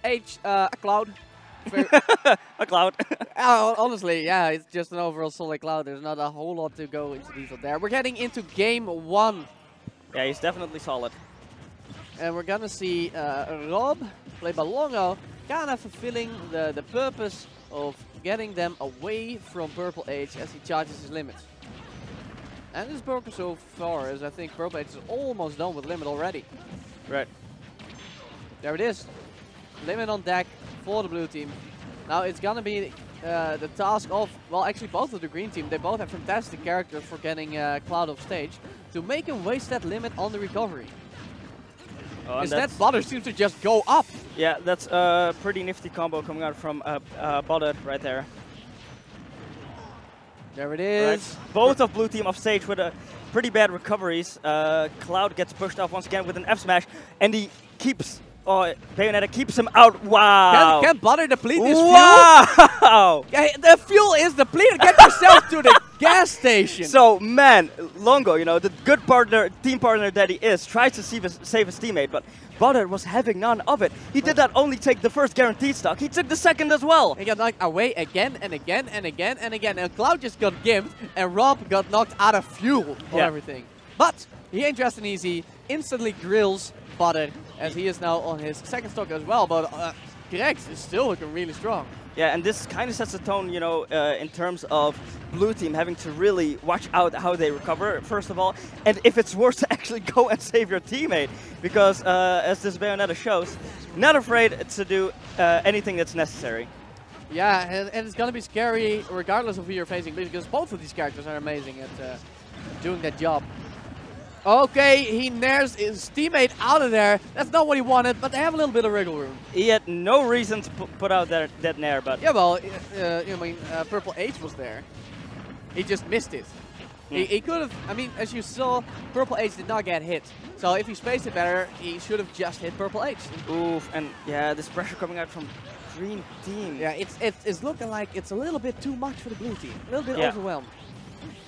H, a Cloud. A Cloud. Honestly, yeah, it's just an overall solid Cloud. There's not a whole lot to go into detail there. We're getting into game 1. Yeah, he's definitely solid. And we're gonna see Rob, played by Long0uw, kind of fulfilling the purpose of getting them away from Purple H as he charges his limits. And it's broken so far, as I think Purple H is almost done with limit already. Right. There it is. Limit on deck for the blue team. Now it's gonna be the task of, well, actually both of the green team, they both have fantastic characters for getting Cloud off stage, to make him waste that limit on the recovery. Oh, instead, Badr seems to just go up. Yeah, that's a pretty nifty combo coming out from Badr right there. There it is. Right. Both of blue team off stage with pretty bad recoveries. Cloud gets pushed off once again with an F smash, and he keeps. Oh, Bayonetta keeps him out. Wow. Can Badr deplete his fuel? Wow. The fuel is depleted. Get yourself to the gas station. So, man, Long0uw, you know, the good partner, team partner that he is, tries to save his teammate, but Badr was having none of it. He did not only take the first guaranteed stock, he took the second as well. He got knocked away again and again and again and again. And Cloud just got gimped, and Rob got knocked out of fuel for everything. But he ain't just an easy, instantly grills Badr, as he is now on his second stock as well. But Grex is still looking really strong. Yeah, and this kind of sets the tone, you know, in terms of blue team having to really watch out how they recover, first of all, and if it's worth to actually go and save your teammate, because as this Bayonetta shows, not afraid to do anything that's necessary. Yeah, and it's going to be scary regardless of who you're facing, because both of these characters are amazing at doing that job. Okay, he nares his teammate out of there. That's not what he wanted, but they have a little bit of wiggle room. He had no reason to put out that nair, but... Yeah, well, I mean, Purple H was there. He just missed it. He could have, I mean, as you saw, Purple H did not get hit. So if he spaced it better, he should have just hit Purple H. Oof, and yeah, this pressure coming out from green team. Yeah, it's looking like it's a little bit too much for the blue team. A little bit overwhelmed.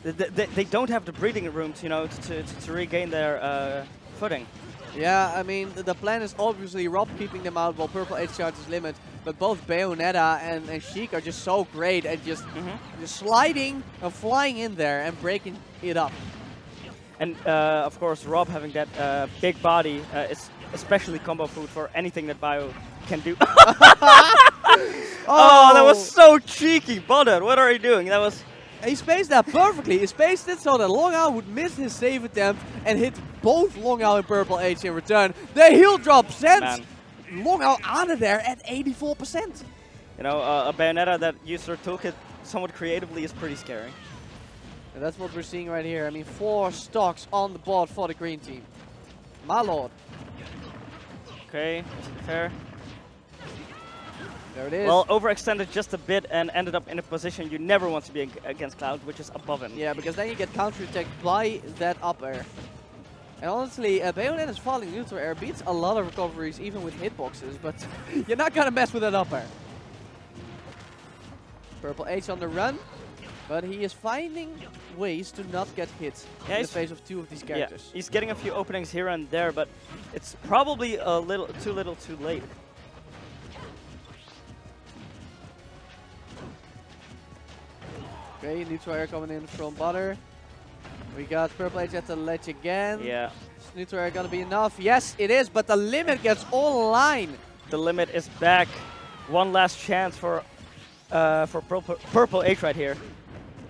They don't have the breathing room, you know, to regain their footing. Yeah, I mean, the plan is obviously Rob keeping them out while Purple H charges limit, but both Bayonetta and Sheik are just so great at just sliding and flying in there and breaking it up. And of course, Rob having that big body is especially combo food for anything that Bio can do. Oh, that was so cheeky, Badr. What are you doing? That was... He spaced that perfectly. He spaced it so that Long0uw would miss his save attempt and hit both Long0uw and Purple H in return. The heal drop sends Long0uw out of there at 84%. You know, a Bayonetta that used her toolkit somewhat creatively is pretty scary. And that's what we're seeing right here. I mean, 4 stocks on the board for the green team. My lord. Okay, fair. There it is. Well, overextended just a bit and ended up in a position you never want to be against Cloud, which is above him. Yeah, because then you get counter-attacked by that up air. And honestly, Bayonetta's falling neutral air beats a lot of recoveries, even with hitboxes, but you're not gonna mess with that up air. Purple H on the run, but he is finding ways to not get hit in the face of 2 of these characters. Yeah, he's getting a few openings here and there, but it's probably a little too late. Okay, neutral air coming in from Badr. We got Purple H at the ledge again. Yeah. Is neutral air gonna be enough? Yes, it is, but the limit gets online. The limit is back. One last chance for Purple H right here.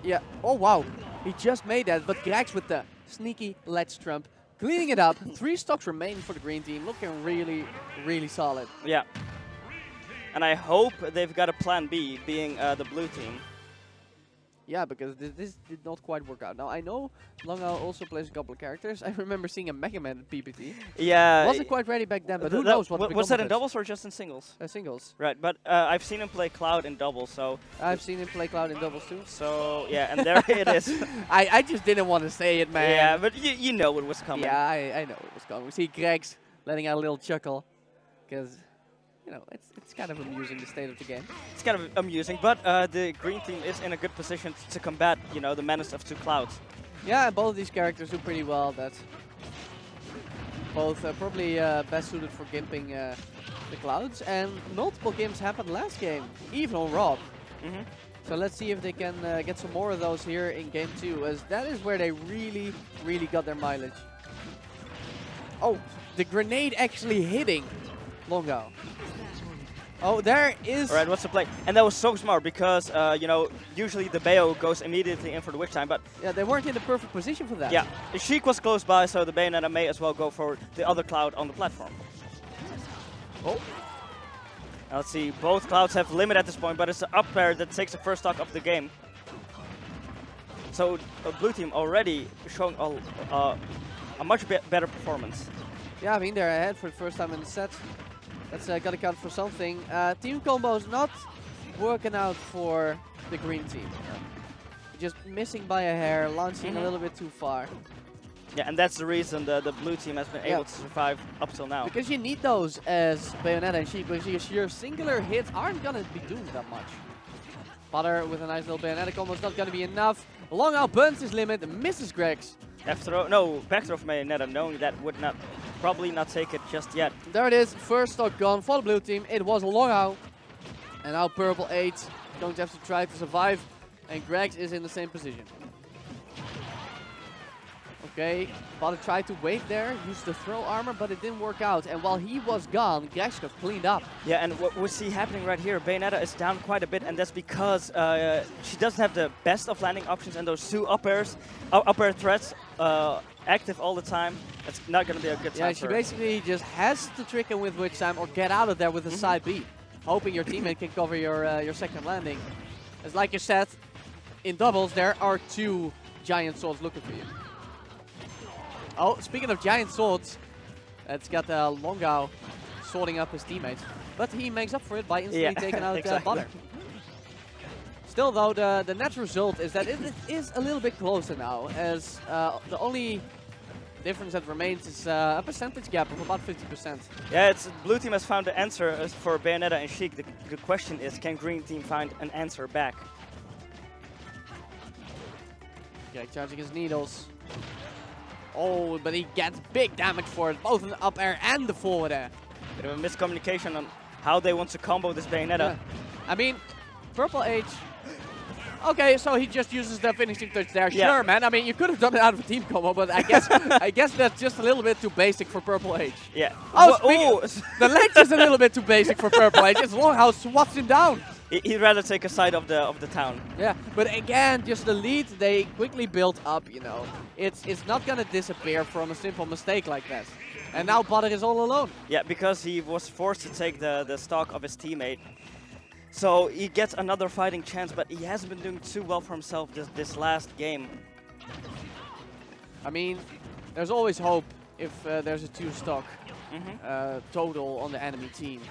Yeah. Oh wow, he just made that, but Grex with the sneaky ledge trump, cleaning it up. 3 stocks remain for the green team, looking really, really solid. Yeah. And I hope they've got a plan B, being the blue team. Yeah, because this did not quite work out. Now, I know Long0uw also plays a couple of characters. I remember seeing a Mega Man at PPT. Yeah. Wasn't quite ready back then, but who knows what was that in doubles or just in singles? Singles. Right, but I've seen him play Cloud in doubles, so... I've seen him play Cloud in doubles too. So, yeah, and there it is. I just didn't want to say it, man. Yeah, but you know it was coming. Yeah, I know it was coming. We see Grex letting out a little chuckle, because... You know, it's kind of amusing, the state of the game. It's kind of amusing, but the green team is in a good position to combat, you know, the menace of 2 Clouds. Yeah, both of these characters do pretty well. That both probably best suited for gimping the Clouds, and multiple games happened last game, even on Rob. So let's see if they can get some more of those here in game 2, as that is where they really, really got their mileage. Oh, the grenade actually hitting Long0uw. Oh, there is... Alright, what's the play? And that was so smart because, you know, usually the BYO goes immediately in for the witch time, but... Yeah, they weren't in the perfect position for that. Yeah, the Sheik was close by, so the Bayonetta may as well go for the other Cloud on the platform. Oh. Now let's see, both Clouds have limit at this point, but it's the up air that takes the first stock of the game. So, blue team already showing a much better performance. Yeah, I mean, they're ahead for the first time in the set. That's got to count for something. Team combos not working out for the green team. Just missing by a hair, launching a little bit too far. Yeah, and that's the reason the blue team has been able to survive up till now. Because you need those as Bayonetta and Sheik, because your singular hits aren't going to be doing that much. Badr with a nice little Bayonetta combo is not going to be enough. Long0uw burns his limit, misses Greg's. Back throw from Bayonetta, knowing that would probably not take it just yet. There it is, first stock gone for the blue team. It was Long0uw. And now Purple 8 going to have to try to survive. And Greg's is in the same position. Okay, Badr tried to wait there, used the throw armor, but it didn't work out. And while he was gone, Greg's got cleaned up. Yeah, and what we see happening right here, Bayonetta is down quite a bit, and that's because she doesn't have the best of landing options, and those two up air threats active all the time. That's not going to be a good time. Yeah, she basically just has to trick him with witch time or get out of there with a side B, hoping your teammate can cover your second landing. As like you said, in doubles there are two giant swords looking for you. Oh, speaking of giant swords, it's got Long0uw sorting up his teammates. But he makes up for it by instantly taking out exactly. Badr. Still though, the net result is that it is a little bit closer now, as the only difference that remains is a percentage gap of about 50%. Yeah, blue team has found the answer for Bayonetta and Sheik. The question is, can green team find an answer back? Okay, charging his needles. Oh, but he gets big damage for it, both in the up air and the forward air. Bit of a miscommunication on how they want to combo this Bayonetta. Yeah. I mean, Purple H... Okay, so he just uses the finishing touch there. Yeah. Sure, man. I mean, you could have done it out of a team combo, but I guess I guess that's just a little bit too basic for Purple H. Yeah. Oh, the ledge is a little bit too basic for Purple H. It's Long0uw swats him down. He'd rather take a side of the town. Yeah, but again, just the lead they quickly built up, you know. It's not gonna disappear from a simple mistake like that. And now Badr is all alone. Yeah, because he was forced to take the stock of his teammate. So he gets another fighting chance, but he hasn't been doing too well for himself this last game. I mean, there's always hope if there's a 2-stock total on the enemy team.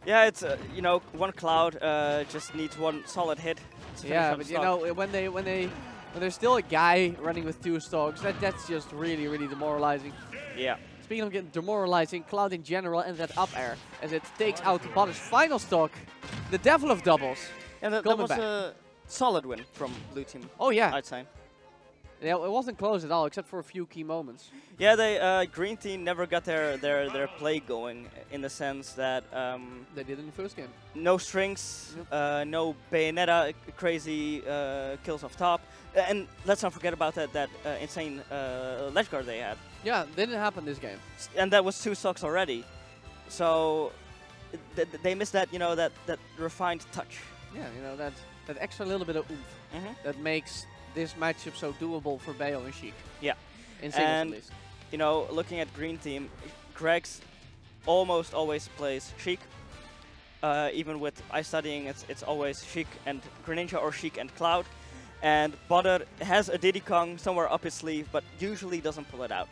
Yeah, it's you know, one Cloud just needs one solid hit. Yeah, but you know, when there's still a guy running with 2 stocks, that's just really, really demoralizing. Yeah. Speaking of getting demoralizing, Cloud in general and that up air as it takes out Badr's final stock, the devil of doubles. And that was a solid win from blue team. Oh yeah. I'd say. Yeah, it wasn't close at all, except for a few key moments. Yeah, they green team never got their play going in the sense that they did in the first game. No strings, no Bayonetta crazy kills off top, and let's not forget about that insane ledge guard they had. Yeah, didn't happen this game. And that was 2 stocks already, so they missed that, you know, that refined touch. Yeah, you know, that extra little bit of oomph that makes this matchup so doable for BYO and Sheik. Yeah. In singles and, at least. You know, looking at green team, Greg's almost always plays Sheik. Even with ice studying, it's always Sheik and Greninja or Sheik and Cloud. And Badr has a Diddy Kong somewhere up his sleeve, but usually doesn't pull it out.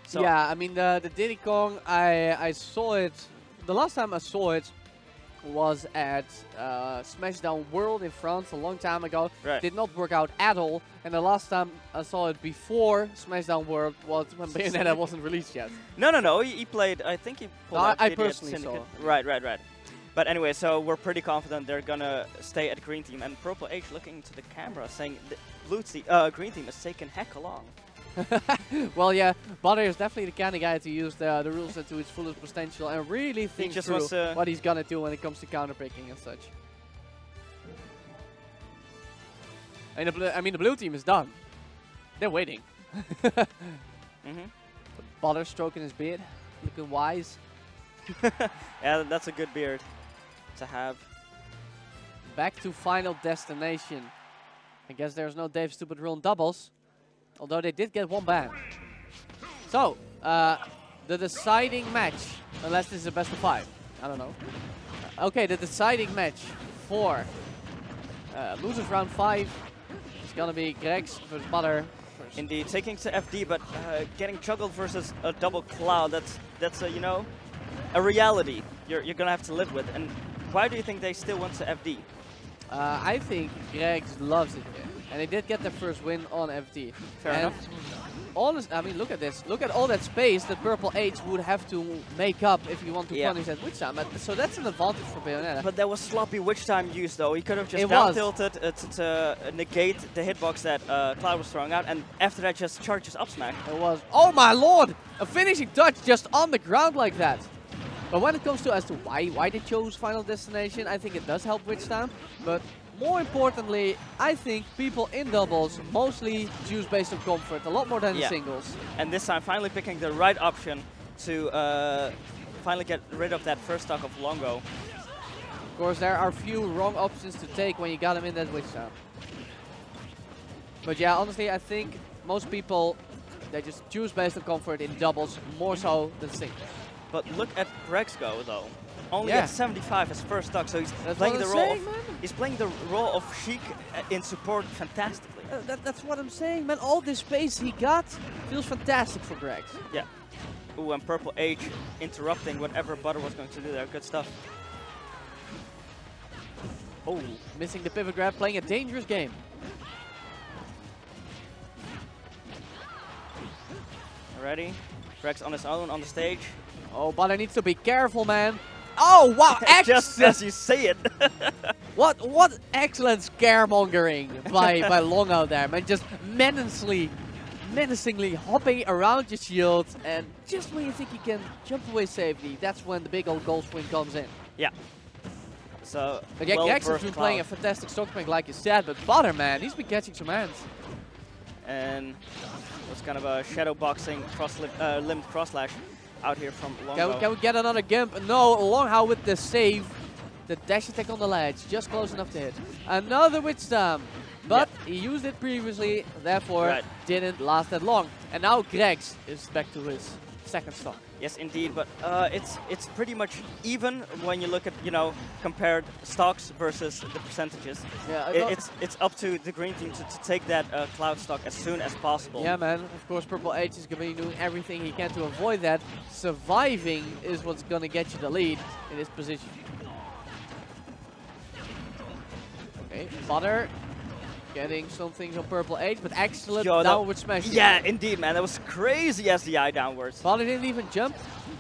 So yeah, I mean, the Diddy Kong, I saw it, the last time I saw it was at Smashdown World in France a long time ago. Right. Did not work out at all. And the last time I saw it before Smashdown World was when Bayonetta wasn't released yet. No. He played. I think he pulled out I Diddy personally at Syndicate. saw. Right. But anyway, so we're pretty confident they're gonna stay at green team. And Purple H looking into the camera saying the green team is taking heck along. Well, yeah, Badr is definitely the kind of guy to use the rule set to its fullest potential and really think through what he's gonna do when it comes to counter picking and such. And the blue team is done. They're waiting. Badr stroking his beard, looking wise. Yeah, that's a good beard to have. Back to final destination. I guess there's no Dave Stupid rule in doubles, although they did get one ban. So, the deciding match, unless this is a best of 5, I don't know. Okay, the deciding match for losers round 5 is gonna be Gregs versus Badr. Indeed, taking to FD, but getting juggled versus a double cloud, that's a, you know, a reality you're gonna have to live with. And why do you think they still want to FD? I think Gregs loves it here, and they did get their first win on FD. Fair enough. Honest, I mean, look at this. Look at all that space that Purple H would have to make up if you want to punish that Witch Time. So that's an advantage for Bayonetta. But that was sloppy Witch Time use, though. He could have just down tilted to negate the hitbox that Cloud was throwing out, and after that just charges up smash. It was, oh my lord, a finishing touch just on the ground like that. But when it comes to as to why they chose Final Destination, I think it does help Witch Time. But more importantly, I think people in doubles mostly choose based on comfort, a lot more than in singles. And this time finally picking the right option to finally get rid of that first stock of Long0uw. Of course, there are few wrong options to take when you got him in that Witch Time. But yeah, honestly, I think most people, they just choose based on comfort in doubles more so than singles. But look at Gregs go, though. Only at 75 as first stock, so he's playing the role of he's playing the role of Sheik in support fantastically. That's what I'm saying, man. All this space he got feels fantastic for Gregs. Yeah. Ooh, and Purple H interrupting whatever Badr was going to do there. Good stuff. Oh, missing the pivot grab, playing a dangerous game. Ready? Gregs on his own on the stage. Oh, Badr needs to be careful, man. Oh, wow, just as you say it. What excellent scaremongering by Long0uw there, man. Just menacingly hopping around your shield, and just when you think you can jump away safely, that's when the big old goal swing comes in. Yeah. So, but yeah, Gregs has been playing a fantastic stock pick, like you said, but Badr, man, he's been catching some hands. And it was kind of a shadow boxing limbed cross slash out here from Long0uw. Can we get another gimp? No, Long0uw with the save. The dash attack on the ledge, just close enough to hit. Another Witch Time, but he used it previously, therefore didn't last that long. And now Gregs is back to his second stock. Yes, indeed, but it's pretty much even when you look at, you know, compared stocks versus the percentages. Yeah, it's up to the green team to take that Cloud stock as soon as possible. Yeah, man. Of course, Purple H is going to be doing everything he can to avoid that. Surviving is what's going to get you the lead in this position. Okay, Badr getting some things on Purple H, but excellent downward smash. Yeah, indeed, man. That was crazy SDI downwards. Badr didn't even jump.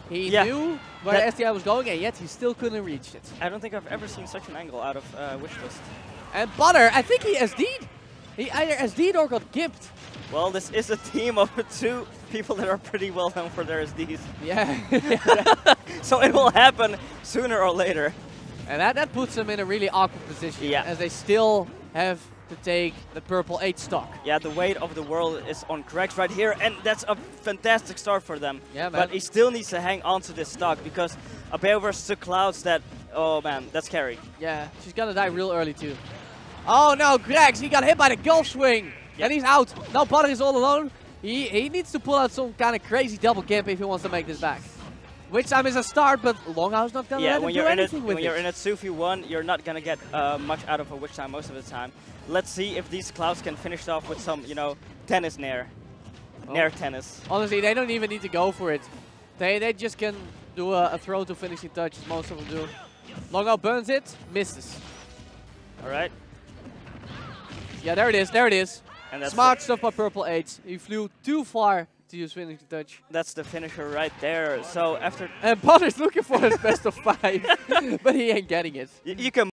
He knew where SDI was going, and yet he still couldn't reach it. I don't think I've ever seen such an angle out of Wishlist. And Badr, I think he SD'd. He either SD'd or got gimped. Well, this is a team of 2 people that are pretty well known for their SDs. Yeah. So it will happen sooner or later. And that puts them in a really awkward position, as they still have to take the Purple H stock. Yeah, the weight of the world is on Gregs right here, and that's a fantastic start for them. Yeah, man. But he still needs to hang on to this stock, because a Bayo versus 2 Clouds, oh man, that's scary. Yeah, she's gonna die real early too. Oh no, Gregs, he got hit by the golf swing, and he's out. Now Badr is all alone. He needs to pull out some kind of crazy double gimp if he wants to make this back. Witch Time is a start, but Long0uw's not gonna let him do anything with it. When you're in a 2v1, you're not gonna get much out of a Witch Time most of the time. Let's see if these Clouds can finish it off with some, you know, tennis nair. Nair tennis. Honestly, they don't even need to go for it. They just can do a throw to finishing touch, as most of them do. Long0uw burns it, misses. Alright. Yeah, there it is, there it is. And that's smart stuff by Purple H. He flew too far to use finishing touch. That's the finisher right there. So after... And Badr is looking for his best of 5, but he ain't getting it. You can